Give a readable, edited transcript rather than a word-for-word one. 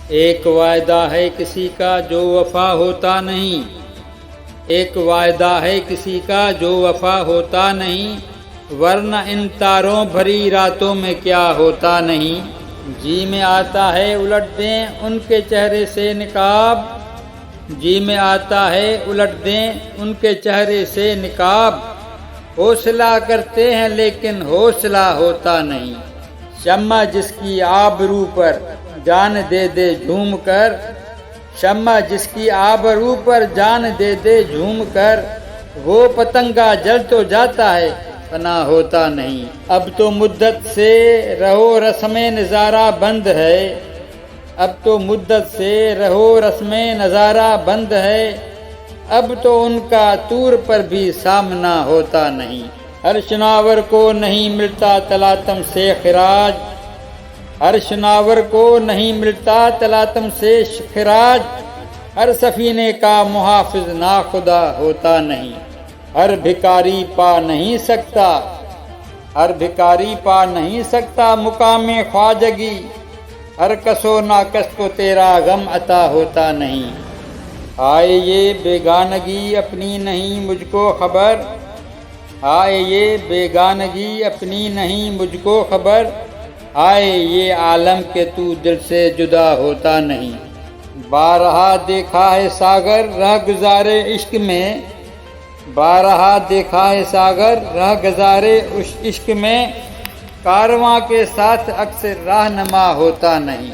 ایک وعدہ ہے کسی کا جو وفا ہوتا نہیں، ایک وعدہ ہے کسی کا جو وفا ہوتا نہیں، ورنہ ان تاروں بھری راتوں میں کیا ہوتا نہیں۔ جی میں آتا ہے الٹ دیں ان کے چہرے سے نقاب، جی میں آتا ہے الٹ دیں ان کے چہرے سے نقاب، حوصلہ کرتے ہیں لیکن حوصلہ ہوتا نہیں۔ شمع جس کی آبرو پر جان دے دے جھوم کر، شمع جس کی آبرو پر جان دے دے جھوم کر، وہ پتنگا جل تو جاتا ہے فنا ہوتا نہیں۔ اب تو مدت سے رہو رسم نظارہ بند ہے، اب تو مدت سے رہو رسم نظارہ بند ہے، اب تو ان کا طور پر بھی سامنا ہوتا نہیں۔ ہر شناور کو نہیں ملتا تلاتم سے خراج، ہر شناور کو نہیں ملتا تلاتم سے خراج، ہر سفینے کا محافظ ناخدا ہوتا نہیں۔ ہر بھکاری پا نہیں سکتا، ہر بھکاری پا نہیں سکتا مقام خواجگی، ہر کس و ناکس کو تیرا غم عطا ہوتا نہیں۔ ہائے یہ بیگانگی اپنی نہیں مجھ کو خبر، ہائے یہ بیگانگی اپنی نہیں مجھ کو خبر، ہائے یہ عالم کہ تو دل سے جدا ہوتا نہیں۔ بارہا دیکھا ہے ساگر رہ گزارے عشق میں، بارہا دیکھا ہے ساگر رہ گزارے عشق میں، کارواں کے ساتھ اکثر رہنما ہوتا نہیں۔